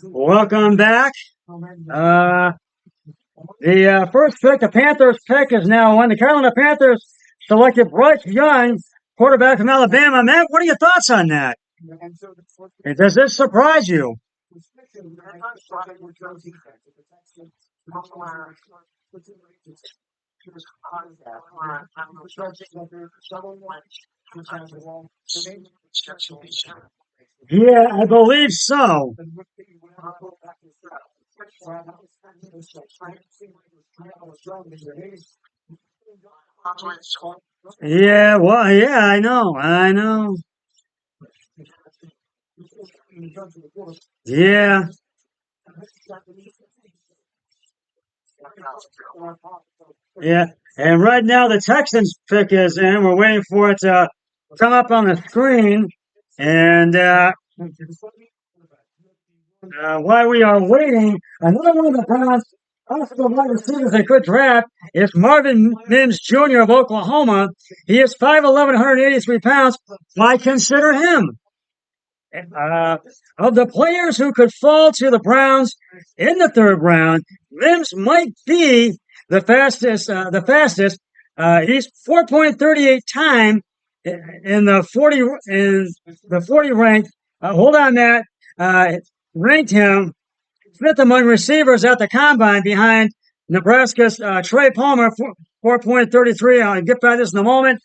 Welcome back. Uh, the first pick, the Panthers pick, is now on. The Carolina Panthers selected Bryce Young, quarterback from Alabama. Matt, what are your thoughts on that? Does this surprise you? Yeah, I believe so. Yeah, well, yeah, I know, I know. Yeah, yeah. And right now, the Texans pick is in. We're waiting for it to come up on the screen. And while we are waiting, another one of the Browns possible wide receivers they could draft is Marvin Mims Jr. of Oklahoma. He is 5'11", 183 pounds. Why consider him? Uh, of the players who could fall to the Browns in the third round, Mims might be the fastest. He's 4.38 time in the 40 ranked. Hold on, Matt. Uh, Ranked him fifth among receivers at the combine behind Nebraska's Trey Palmer, 4.33. I'll get back to this in a moment.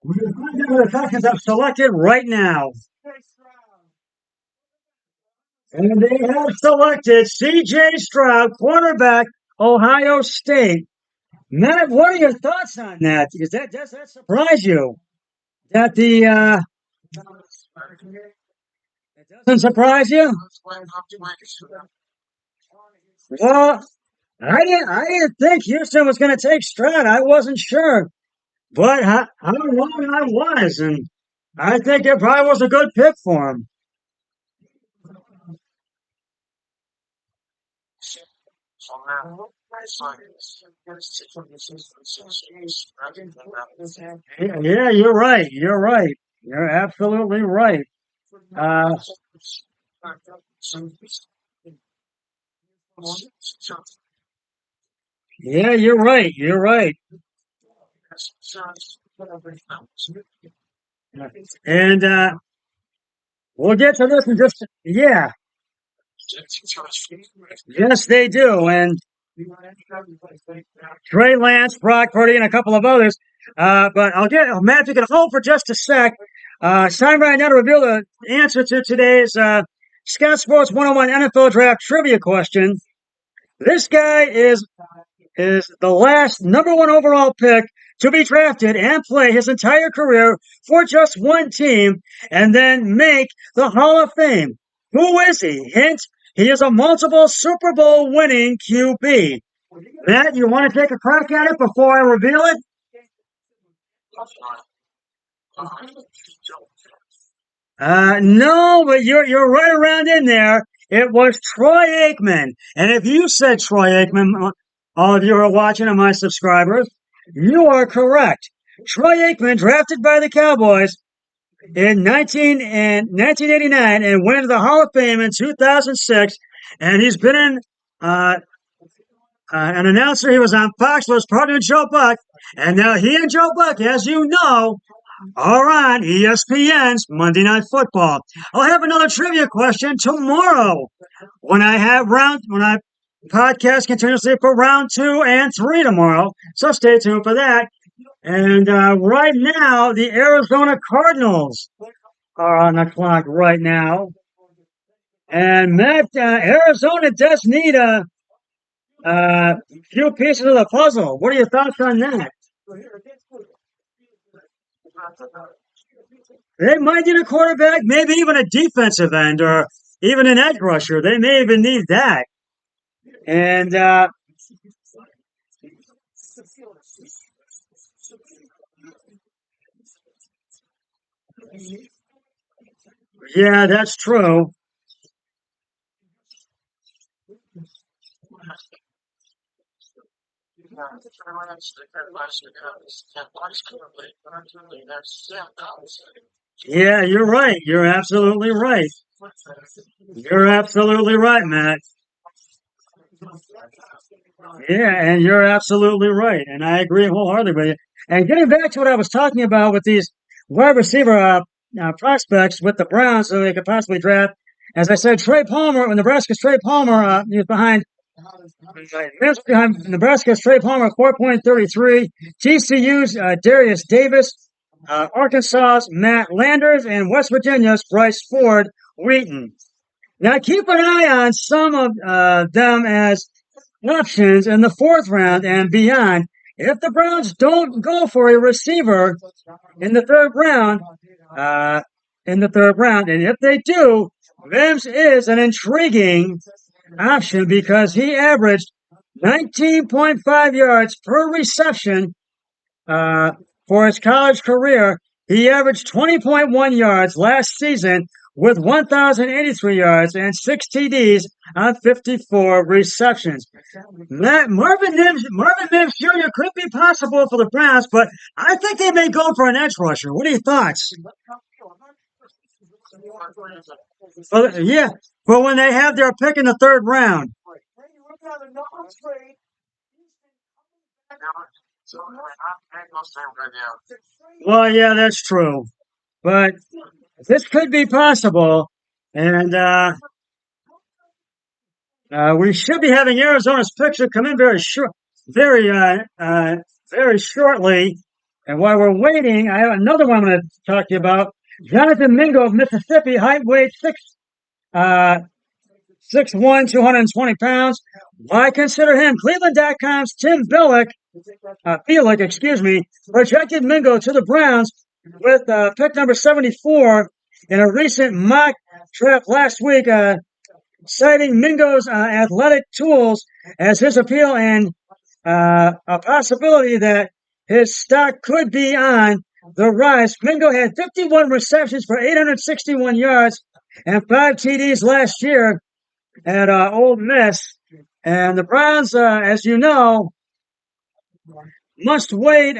The Falcons have selected right now. And they have selected C.J. Stroud, quarterback, Ohio State. Matt, what are your thoughts on that? Because does that surprise you? That it doesn't surprise you? Well, I didn't think Houston was going to take Stroud. I wasn't sure, but how wrong I was, and I think it probably was a good pick for him. Yeah, you're right. You're right. You're absolutely right. Uh, yeah, you're right. You're right. And we'll get to this in just yeah. Yes, they do. And Trey Lance, Brock Purdy, and a couple of others. But I'll get Matt. If you can hold for just a sec. It's time right now to reveal the answer to today's Scott Sports 101 NFL Draft trivia question. This guy is the last number one overall pick to be drafted and play his entire career for just one team and then make the Hall of Fame. Who is he? Hint, he is a multiple Super Bowl winning QB. Matt, you want to take a crack at it before I reveal it? No, but you're right around in there. It was Troy Aikman. And if you said Troy Aikman, all of you who are watching and my subscribers, you are correct. Troy Aikman, drafted by the Cowboys in 1989 and went into the Hall of Fame in 2006. And he's been an announcer. He was on Fox, was partner with Joe Buck. And now he and Joe Buck, as you know, are on ESPN's Monday Night Football. I'll have another trivia question tomorrow when I podcast continuously for round 2 and 3 tomorrow. So stay tuned for that. And right now, the Arizona Cardinals are on the clock right now. And Matt, Arizona does need a few pieces of the puzzle. What are your thoughts on that? They might need a quarterback, maybe even a defensive end or even an edge rusher. They may even need that. And yeah, that's true. Yeah, you're right. You're absolutely right. You're absolutely right, Matt. Yeah, and you're absolutely right, and I agree wholeheartedly with you. And getting back to what I was talking about with these wide receiver prospects with the Browns, so they could possibly draft. As I said, Trey Palmer, when Nebraska's Trey Palmer, he was behind Nebraska's Trey Palmer, 4.33. TCU's Darius Davis, Arkansas's Matt Landers, and West Virginia's Bryce Ford Wheaton. Now keep an eye on some of them as options in the fourth round and beyond. If the Browns don't go for a receiver in the third round, and if they do, Mims is an intriguing option because he averaged 19.5 yards per reception for his college career. He averaged 20.1 yards last season with 1,083 yards and 6 TDs on 54 receptions. Marvin Mims Jr. could be possible for the Browns, but I think they may go for an edge rusher. What are your thoughts? Well, yeah, but when they have their pick in the third round. Well, yeah, that's true. But this could be possible. And we should be having Arizona's picture come in very, very shortly. And while we're waiting, I have another one I'm going to talk to you about. Jonathan Mingo of Mississippi, height, weight, uh, 6'1", 220 pounds. Why consider him? Cleveland.com's Tim Felix, projected Mingo to the Browns with pick number 74 in a recent mock draft last week, citing Mingo's athletic tools as his appeal and a possibility that his stock could be on the rise. Mingo had 51 receptions for 861 yards and 5 TDs last year at Ole Miss. And the Browns, as you know, must wait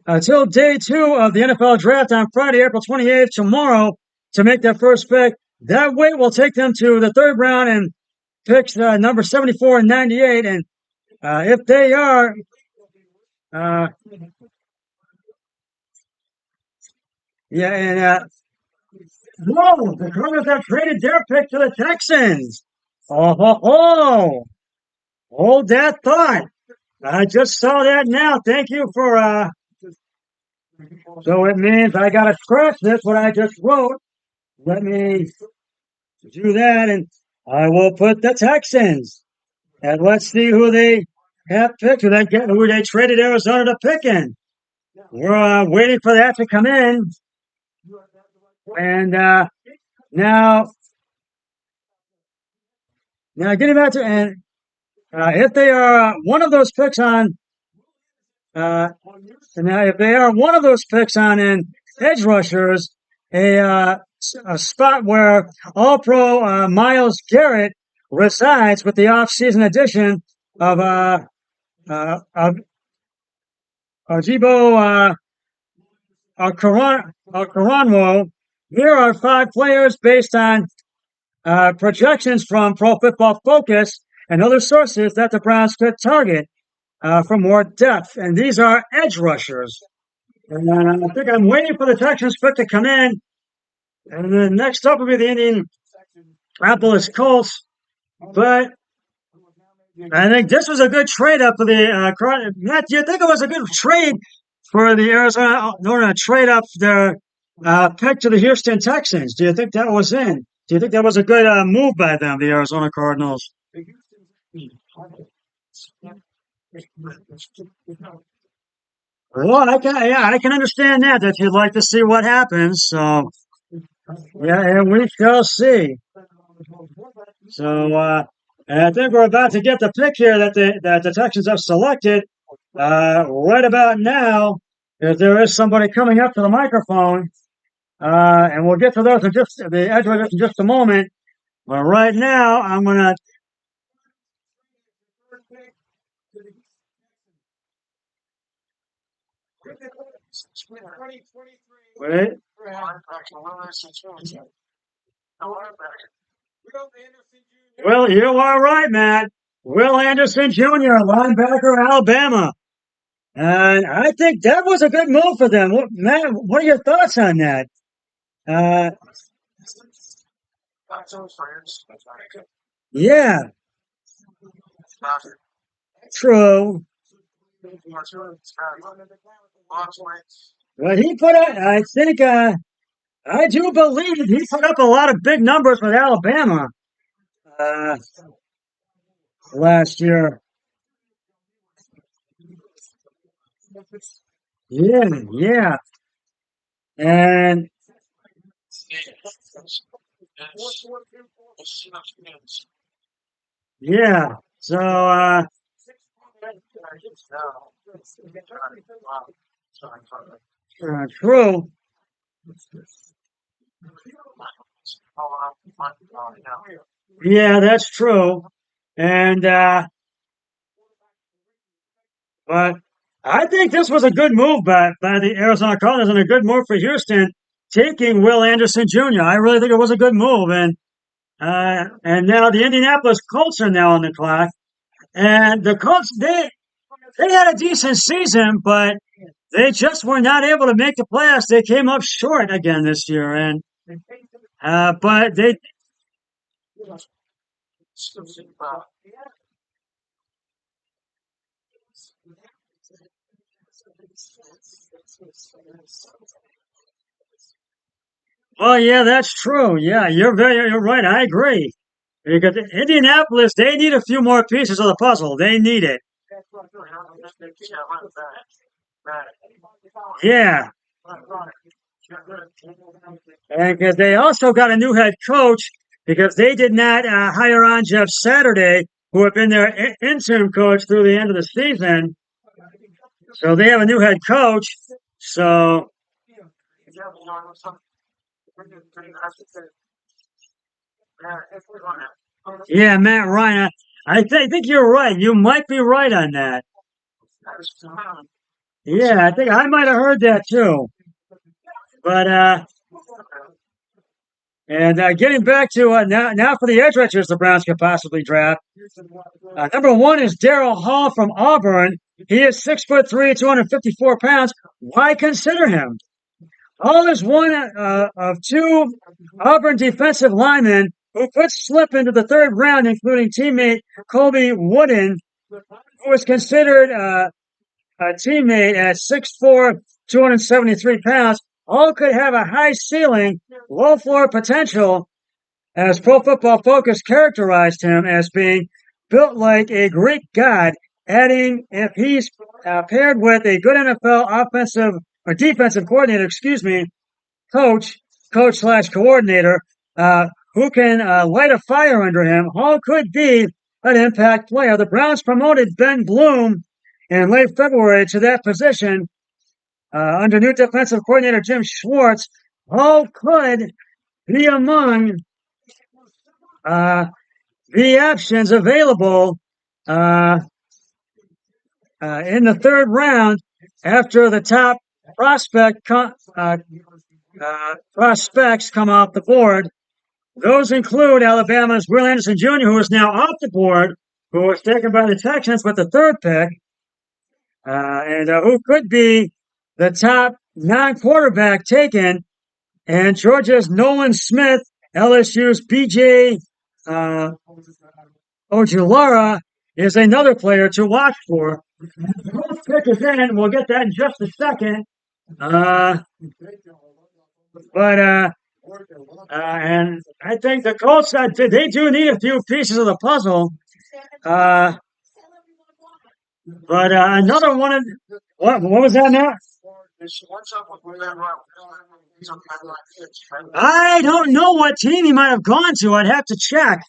until day 2 of the NFL draft on Friday, April 28th, tomorrow, to make their first pick. That wait will take them to the third round and picks number 74 and 98. And if they are, uh, yeah, and whoa, the Cardinals have traded their pick to the Texans. Oh, ho, ho. Hold that thought. I just saw that now. Thank you for. So it means I got to scratch this, what I just wrote. Let me do that, and I will put the Texans. And let's see who they have picked, who they traded Arizona to pick in. We're waiting for that to come in. And now getting back to, and if they are one of those picks on, now if they are one of those picks on in edge rushers, a spot where All-Pro Myles Garrett resides with the offseason addition of Jibo Karanwo. Here are 5 players based on projections from Pro Football Focus and other sources that the Browns could target for more depth. And these are edge rushers. And I think I'm waiting for the Texans pick to come in. And then next up will be the Indianapolis Colts. But I think this was a good trade up for the Matt, do you think it was a good trade for the Arizona in order to trade up their pick to the Houston Texans? Do you think that was in? Do you think that was a good move by them, the Arizona Cardinals? Well, I can understand that you'd like to see what happens. So, yeah, and we shall see. So, and I think we're about to get the pick here that the Texans have selected. Right about now, if there is somebody coming up to the microphone, and we'll get to those in just the edge rushers in just a moment. But right now, I'm gonna. Wait. Well, you are right, Matt. Will Anderson Jr., linebacker, Alabama. And I think that was a good move for them. Matt, what are your thoughts on that? Uh, yeah, true. Well, he put up, I think, I do believe he put up a lot of big numbers with Alabama uh, last year. Yeah, yeah. And yeah, so true. Yeah, that's true. And but I think this was a good move by the Arizona Cardinals and a good move for Houston taking Will Anderson Jr. I really think it was a good move, and now the Indianapolis Colts are now on the clock, and the Colts they had a decent season, but they just were not able to make the playoffs. They came up short again this year, and but they oh yeah, that's true. Yeah, you're right. I agree. Because Indianapolis, they need a few more pieces of the puzzle. They need it. Yeah, and because they also got a new head coach because they did not hire on Jeff Saturday, who had been their interim coach through the end of the season. So they have a new head coach. So yeah, Matt Ryan. I think you're right. You might be right on that. Yeah, I think I might have heard that too. But and getting back to now for the edge rushers the Browns could possibly draft. Number one is Daryl Hall from Auburn. He is 6'3", 254 pounds. Why consider him? Hall is one of two Auburn defensive linemen who could slip into the third round, including teammate Colby Wooden, who is considered a teammate at 6'4", 273 pounds. All could have a high ceiling, low floor potential, as Pro Football Focus characterized him as being built like a Greek god, adding if he's paired with a good NFL offensive or defensive coordinator, coach slash coordinator, who can light a fire under him, Hall could be an impact player. The Browns promoted Ben Bloom in late February to that position under new defensive coordinator Jim Schwartz. Hall could be among the options available uh, in the third round after the top prospects come off the board. Those include Alabama's Will Anderson Jr., who is now off the board, who was taken by the Texans with the third pick, and who could be the top non-quarterback taken, and Georgia's Nolan Smith, LSU's BJ Ojulari is another player to watch for. Both pick is in. We'll get that in just a second. But and I think the Colts they do need a few pieces of the puzzle. But another one of what was that now? I don't know what team he might have gone to. I'd have to check.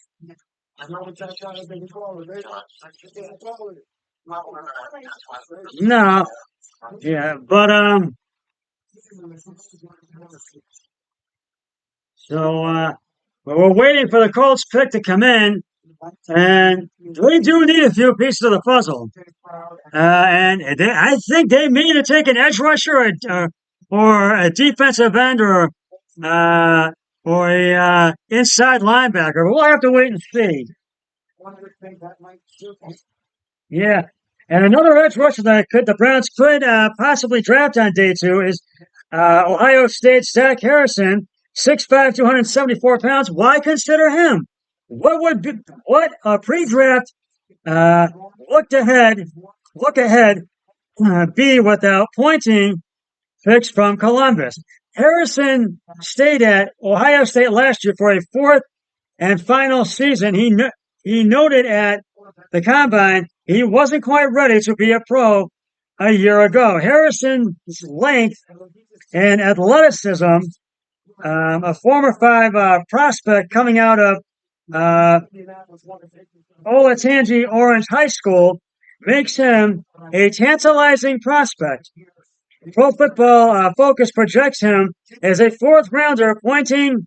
No, yeah, but so we're waiting for the Colts pick to come in, and we do need a few pieces of the puzzle. And I think they may either take an edge rusher or a defensive end, or a inside linebacker. But we'll have to wait and see. Yeah. And another edge rusher that the Browns could possibly draft on day two is Ohio State's Zach Harrison, 6'5", 274 pounds. Why consider him? What a pre-draft uh, look ahead be without pointing picks from Columbus? Harrison stayed at Ohio State last year for a fourth and final season. He noted at the combine he wasn't quite ready to be a pro a year ago. Harrison's length and athleticism, a former five prospect coming out of Olatanji Orange High School, makes him a tantalizing prospect. Pro Football Focus projects him as a fourth rounder, pointing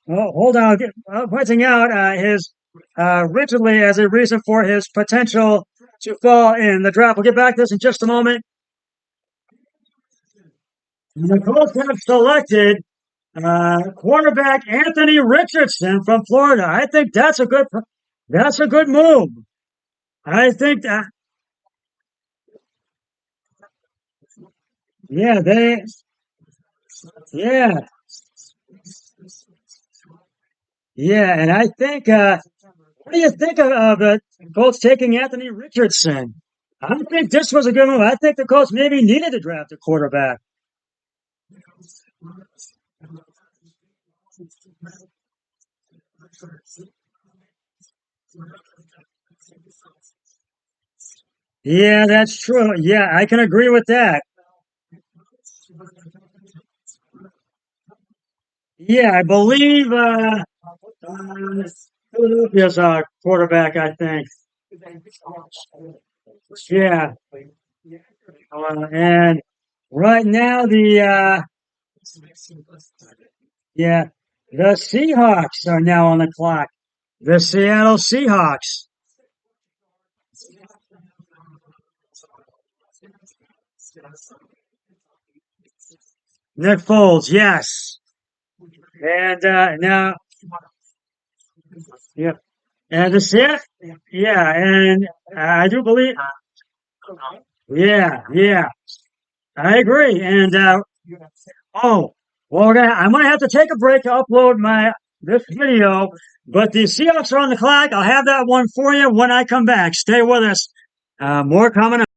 pointing out his rigidly as a reason for his potential to fall in the draft. We'll get back to this in just a moment. The Colts have selected quarterback Anthony Richardson from Florida. I think that's a good move. I think that yeah yeah yeah, and I think what do you think of the Colts taking Anthony Richardson? I think this was a good move. I think the Colts maybe needed to draft a quarterback. Yeah, that's true. Yeah, I can agree with that. Yeah, I believe Philadelphia's quarterback, I think. Yeah. And right now yeah, the Seahawks are now on the clock. The Seattle Seahawks. Nick Foles, yes. And now, yeah. And the Seattle, yeah, and I do believe, yeah, I agree. And oh, well, I'm gonna have to take a break to upload this video. But the Seahawks are on the clock. I'll have that one for you when I come back. Stay with us. More coming up.